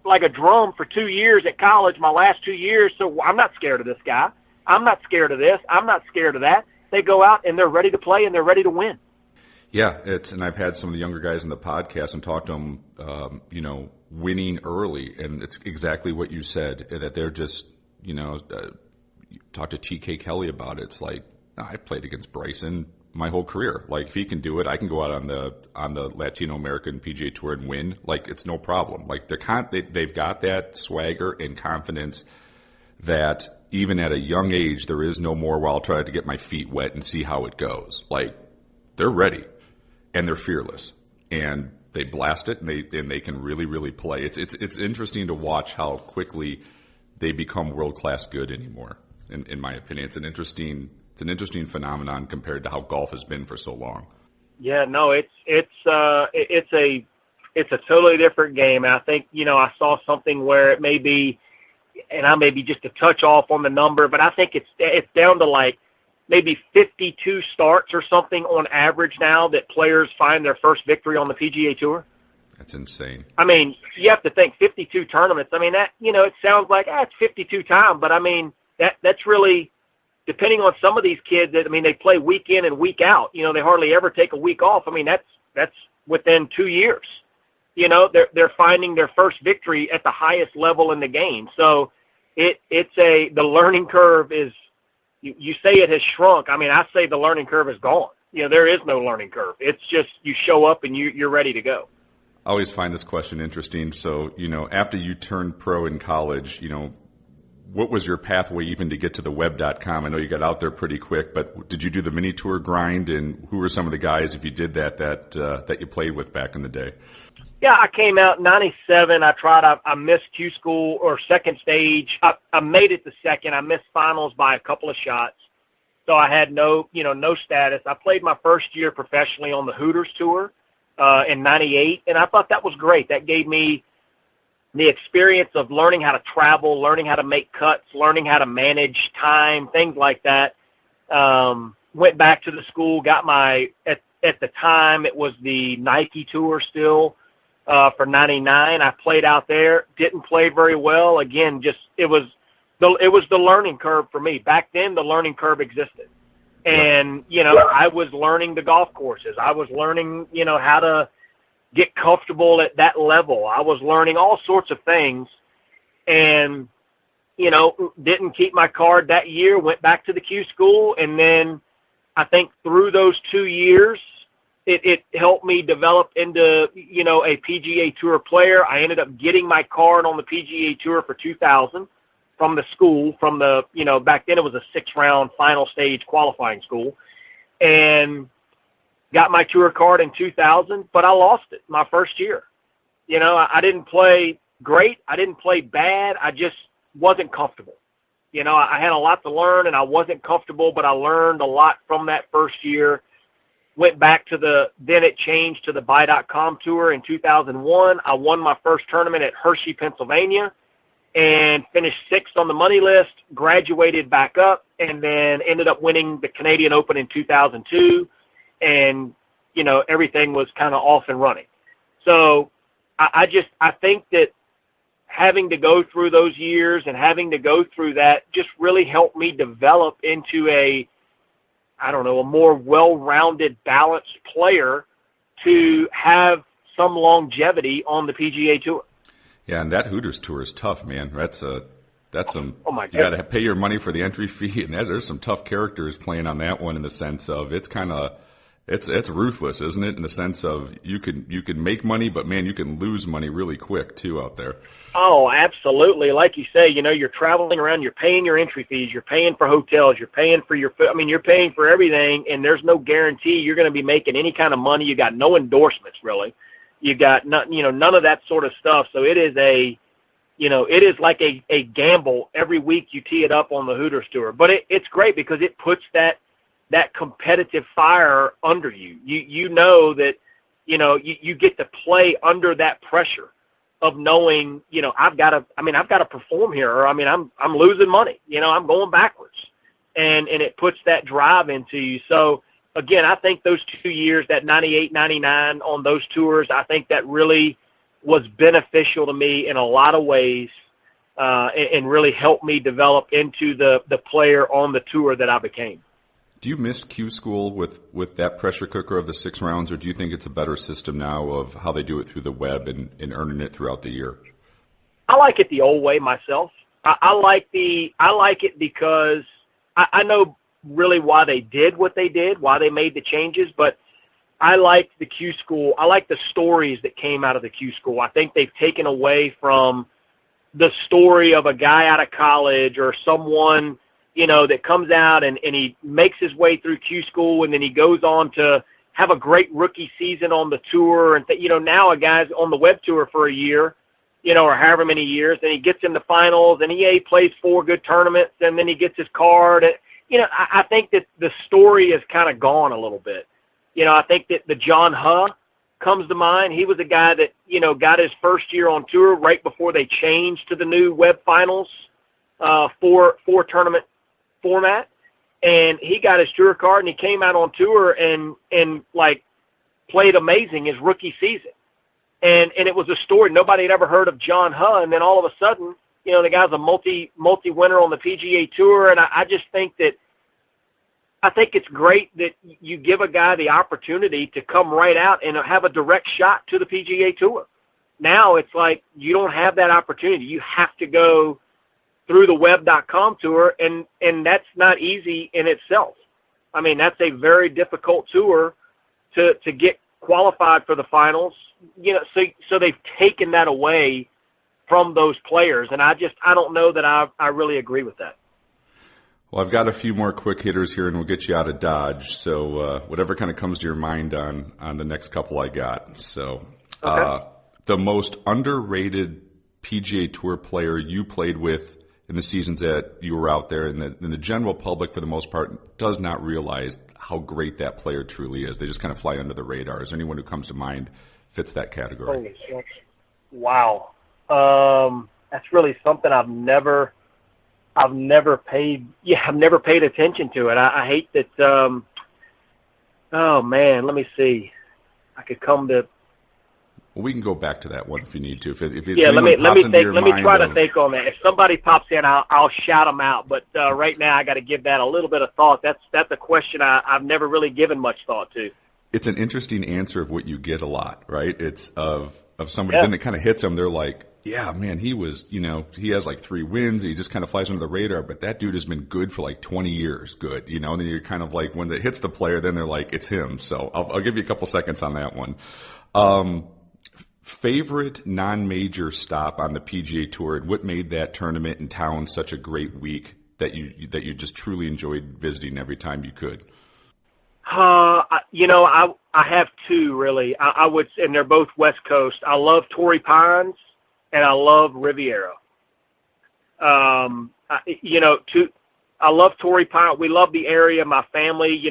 B: like a drum for 2 years at college, my last 2 years. So I'm not scared of this guy. I'm not scared of this. I'm not scared of that. They go out and they're ready to play and they're ready to win.
A: Yeah, and I've had some of the younger guys in the podcast and talked to them, winning early, and it's exactly what you said, that they're just, talk to TK Kelly about it. It's like, I played against Bryson my whole career. Like, if he can do it, I can go out on the Latino American PGA Tour and win. Like, it's no problem. Like, they've got that swagger and confidence that even at a young age, there is no more, well, I'll try to get my feet wet and see how it goes. Like, they're ready and they're fearless and they blast it and they can really, really play. It's interesting to watch how quickly they become world-class good anymore. In my opinion, it's an interesting phenomenon compared to how golf has been for so long.
B: Yeah, no, it's a totally different game. And I think, I saw something where it may be, and I may be just a touch off on the number, but I think it's down to like maybe 52 starts or something on average now that players find their first victory on the PGA Tour.
A: That's insane.
B: I mean, you have to think 52 tournaments. I mean, that, it sounds like, it's 52 times, but I mean, that's really, depending on some of these kids that, they play week in and week out. They hardly ever take a week off. I mean, that's within 2 years. They're finding their first victory at the highest level in the game. So the learning curve is, you say it has shrunk. I mean, I say the learning curve is gone. There is no learning curve. It's just you show up and you're ready to go.
A: I always find this question interesting. So, after you turned pro in college, what was your pathway even to get to the web.com? I know you got out there pretty quick, but did you do the mini tour grind? And who were some of the guys, if you did that you played with back in the day?
B: Yeah, I came out in 97. I missed Q school or second stage. I made it to second. I missed finals by a couple of shots. So I had no status. I played my first year professionally on the Hooters Tour in 98, and I thought that was great. That gave me the experience of learning how to travel, learning how to make cuts, learning how to manage time, things like that. Went back to the school, got at the time, it was the Nike Tour still for 99. I played out there, didn't play very well. Again, it was the learning curve for me. Back then, the learning curve existed. And, I was learning the golf courses. I was learning, how to get comfortable at that level. I was learning all sorts of things and, didn't keep my card that year, went back to the Q school. And then I think through those 2 years, it helped me develop into, a PGA Tour player. I ended up getting my card on the PGA Tour for 2000 from the school, back then it was a 6-round final stage qualifying school, and got my tour card in 2000, but I lost it my first year. I didn't play great. I didn't play bad. I just wasn't comfortable. I had a lot to learn and I wasn't comfortable, but I learned a lot from that first year. Went back to then it changed to the Buy.com tour in 2001. I won my first tournament at Hershey, Pennsylvania, and finished 6th on the money list, graduated back up, and then ended up winning the Canadian Open in 2002. And, everything was kind of off and running. So I think that having to go through those years and having to go through that just really helped me develop into a more well-rounded, balanced player to have some longevity on the PGA Tour.
A: Yeah, and that Hooters Tour is tough, man. That's some.
B: Oh my God.
A: You got to pay your money for the entry fee, and there's some tough characters playing on that one. In the sense of it's ruthless, isn't it? In the sense of you can make money, but man, you can lose money really quick too out there.
B: Oh, absolutely. Like you say, you're traveling around, you're paying your entry fees, you're paying for hotels, you're paying for you're paying for everything, and there's no guarantee you're going to be making any kind of money. You got no endorsements really. You got none of that sort of stuff. So it is it is like a gamble every week you tee it up on the Hooters Tour. But it's great because it puts that competitive fire under you. You know that, you get to play under that pressure of knowing, I've got to perform here, or I'm losing money. I'm going backwards, and it puts that drive into you. So again, I think those 2 years, that 98, 99 on those tours, I think that really was beneficial to me in a lot of ways, and really helped me develop into the player on the tour that I became.
A: Do you miss Q School with that pressure cooker of the 6 rounds, or do you think it's a better system now of how they do it through the web and earning it throughout the year?
B: I like it the old way myself. I like it because I know really why they did what they did, why they made the changes, but I like the Q School. I like the stories that came out of the Q School. I think they've taken away from the story of a guy out of college or someone, that comes out and he makes his way through Q School and then he goes on to have a great rookie season on the tour. And, now a guy's on the web tour for a year, or however many years, and he gets in the finals and he plays 4 good tournaments and then he gets his card. And, I think that the story is kind of gone a little bit. I think that the John Huh comes to mind. He was a guy that, got his first year on tour right before they changed to the new web finals, four tournament format. And he got his tour card and he came out on tour and played amazing his rookie season. And it was a story. Nobody had ever heard of John Huh. And then all of a sudden, the guy's a multi winner on the PGA Tour. And I just think that, I think it's great that you give a guy the opportunity to come right out and have a direct shot to the PGA Tour. Now it's like you don't have that opportunity. You have to go through the web.com tour, and that's not easy in itself. I mean, that's a very difficult tour to get qualified for the finals. So they've taken that away from those players, and I don't know that I really agree with that.
A: Well, I've got a few more quick hitters here, and we'll get you out of Dodge. So whatever kind of comes to your mind on the next couple I got. So
B: okay.
A: The most underrated PGA Tour player you played with in the seasons that you were out there, and the general public, for the most part, does not realize how great that player truly is. They just kind of fly under the radar. Is there anyone who comes to mind fits that category?
B: Wow. That's really something I've never paid attention to it. I hate that. Oh man, let me see. I could come to.
A: Well, we can go back to that one if you need to. If let
B: me think. Let me try to think on that. If somebody pops in, I'll shout them out. But right now, I got to give that a little bit of thought. That's a question I've never really given much thought to.
A: It's an interesting answer of what you get a lot, right? It's of somebody, then it kind of hits them. They're like, yeah, man, he was, he has like 3 wins. And he just kind of flies under the radar. But that dude has been good for like 20 years. Good, And then you're kind of like, when it hits the player, then they're like, it's him. So I'll give you a couple seconds on that one. Favorite non-major stop on the PGA Tour, and what made that tournament in town such a great week that you just truly enjoyed visiting every time you could?
B: I have 2 really. I would, and they're both West Coast. I love Torrey Pines and I love Riviera. I love Torrey Pines. We love the area. My family,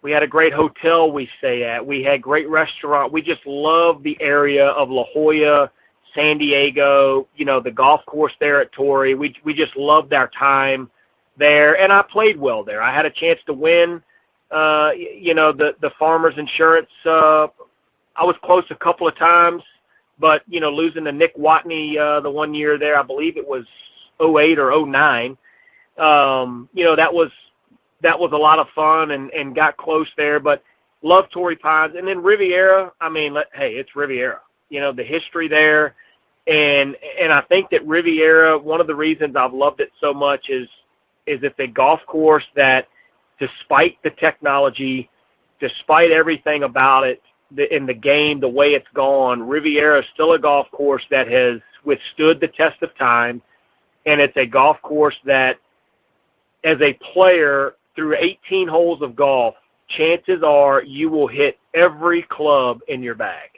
B: we had a great hotel we stay at. We had great restaurant. We just love the area of La Jolla, San Diego, the golf course there at Torrey. We just loved our time there, and I played well there. I had a chance to win, the Farmers Insurance. I was close a couple of times, but, losing to Nick Watney the one year there, I believe it was 08 or 09, that was a lot of fun and got close there, but love Torrey Pines. And then Riviera, it's Riviera. The history there. And I think that Riviera, one of the reasons I've loved it so much is it's a golf course that, despite the technology, despite everything about it, in the game, the way it's gone, Riviera is still a golf course that has withstood the test of time. And it's a golf course that, as a player, through 18 holes of golf, chances are you will hit every club in your bag.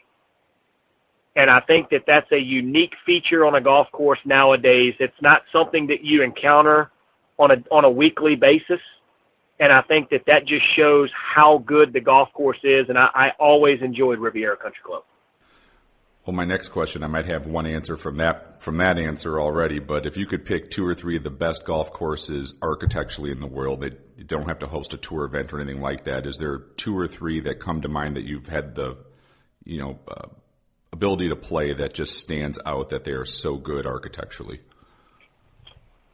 B: And I think that that's a unique feature on a golf course nowadays. It's not something that you encounter on a weekly basis. And I think that just shows how good the golf course is. And I always enjoyed Riviera Country Club.
A: Well, my next question, I might have one answer from that answer already, but if you could pick 2 or 3 of the best golf courses architecturally in the world, that you don't have to host a tour event or anything like that, is there 2 or 3 that come to mind that you've had the, ability to play that just stands out that they are so good architecturally?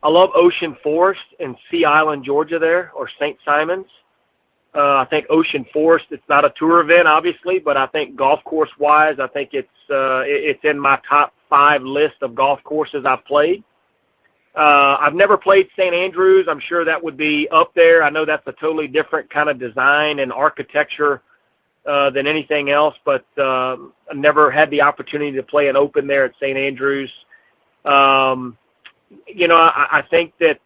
B: I love Ocean Forest in Sea Island, Georgia there, or St. Simons. I think Ocean Forest, it's not a tour event, obviously, but I think golf course-wise, I think it's in my top 5 list of golf courses I've played. I've never played St. Andrews. I'm sure that would be up there. I know that's a totally different kind of design and architecture than anything else, but I never had the opportunity to play an Open there at St. Andrews. I think that,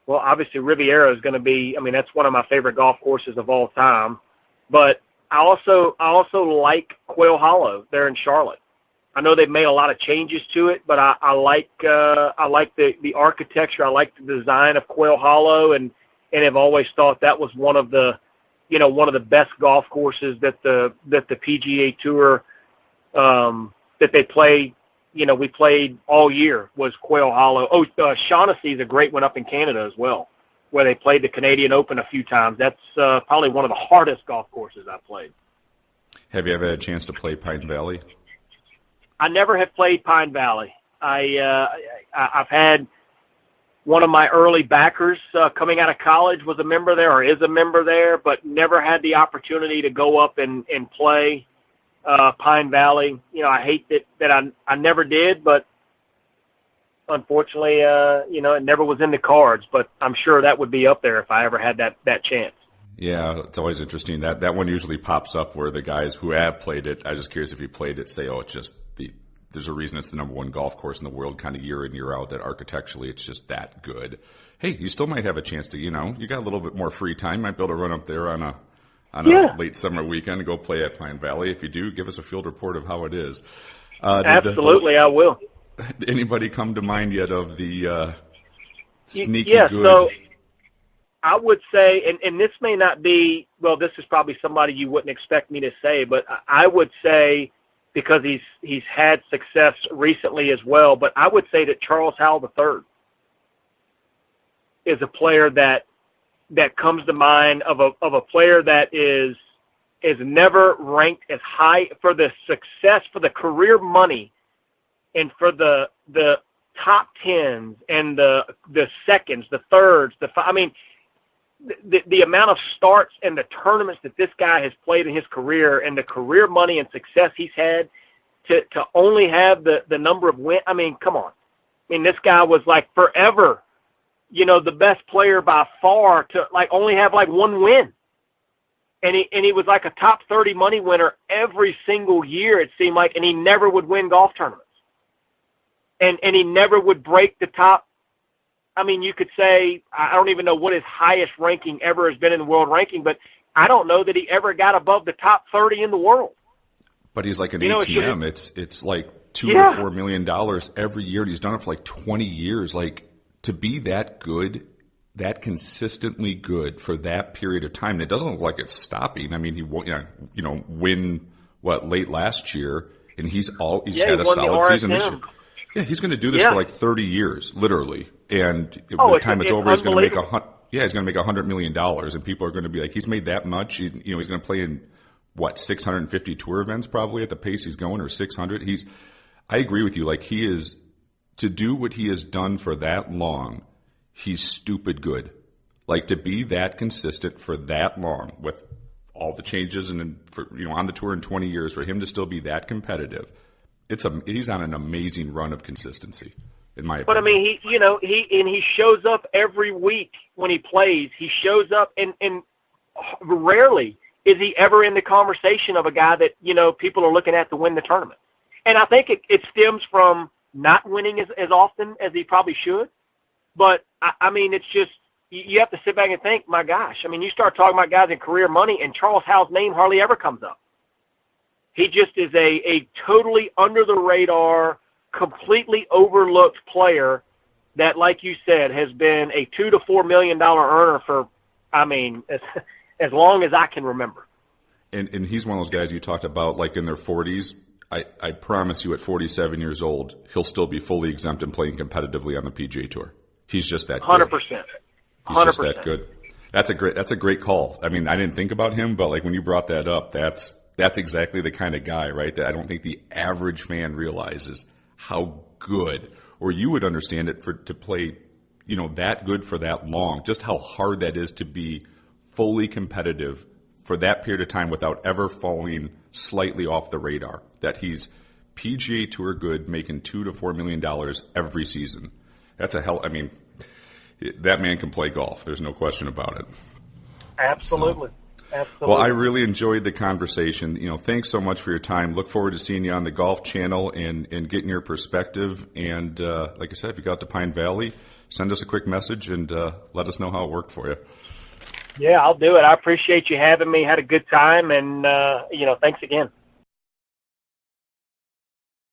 B: obviously Riviera is going to be, that's one of my favorite golf courses of all time. But I also like Quail Hollow there in Charlotte. I know they've made a lot of changes to it, but I like the architecture. I like the design of Quail Hollow, and have always thought that was one of the best golf courses that the PGA Tour that they play. We played all year was Quail Hollow. Shaughnessy is a great one up in Canada as well, where they played the Canadian Open a few times. That's probably one of the hardest golf courses I've played.
A: Have you ever had a chance to play Pine Valley?
B: I never have played Pine Valley. I've had one of my early backers coming out of college was a member there or is a member there, but never had the opportunity to go up and play Pine Valley. I hate that I never did, but unfortunately, it never was in the cards. But I'm sure that would be up there if I ever had that chance.
A: Yeah, it's always interesting. That one usually pops up where the guys who have played it, I'm just curious if you played it, say, it's just there's a reason it's the number 1 golf course in the world kind of year in, year out, that architecturally it's just that good. Hey, you still might have a chance to, you got a little bit more free time, might be able to run up there on a late summer weekend and go play at Pine Valley. If you do, give us a field report of how it is.
B: Absolutely, I will.
A: Anybody come to mind yet of the sneaky good?
B: So I would say, and this may not be, this is probably somebody you wouldn't expect me to say, but I would say, because he's had success recently as well, but I would say that Charles Howell III is a player that comes to mind of a player that is never ranked as high for the success, for the career money, and for the top tens and the seconds, the thirds, the amount of starts and the tournaments that this guy has played in his career, and the career money and success he's had, to only have the number of wins. Come on. This guy was like forever, the best player by far to only have 1 win. And he was like a top 30 money winner every single year, it seemed like, and he never would win golf tournaments. And he never would break the top. You could say, I don't even know what his highest ranking ever has been in the world ranking, but I don't know that he ever got above the top 30 in the world.
A: But he's like an ATM. It's like $2 to $4 million every year, and he's done it for 20 years. To be that good, that consistently good for that period of time, and it doesn't look like it's stopping. He win late last year, and he's had a solid season this year. Yeah, he's going to do this for 30 years, literally. And by the time it's over, he's going to make he's going to make $100 million, and people are going to be like, he's made that much. He's going to play in 650 tour events probably at the pace he's going, or 600. I agree with you. He is, to do what he has done for that long, he's stupid good. To be that consistent for that long with all the changes and on the tour in 20 years, for him to still be that competitive. He's on an amazing run of consistency, in my opinion.
B: But he shows up every week when he plays. He shows up, and rarely is he ever in the conversation of a guy that people are looking at to win the tournament. And I think it stems from not winning as often as he probably should. But it's just, you have to sit back and think, my gosh. You start talking about guys in career money, and Charles Howell's name hardly ever comes up. He just is a totally under the radar, completely overlooked player that, like you said, has been a $2 to $4 million earner for, as long as I can remember.
A: And he's one of those guys you talked about, in their 40s. I promise you, at 47 years old, he'll still be fully exempt and playing competitively on the PGA Tour. He's just that good.
B: 100%.
A: He's just that good. That's a great call. I didn't think about him, but when you brought that up, that's that's exactly the kind of guy, right, that I don't think the average fan realizes how good, or you would understand it to play, that good for that long, just how hard that is to be fully competitive for that period of time without ever falling slightly off the radar. That he's PGA Tour good, making $2 to $4 million every season. That's that man can play golf. There's no question about it.
B: Absolutely. Absolutely.
A: Well, I really enjoyed the conversation. Thanks so much for your time. Look forward to seeing you on the Golf Channel and getting your perspective. And like I said, if you got to Pine Valley, send us a quick message and let us know how it worked for you.
B: Yeah, I'll do it. I appreciate you having me. Had a good time, and thanks again.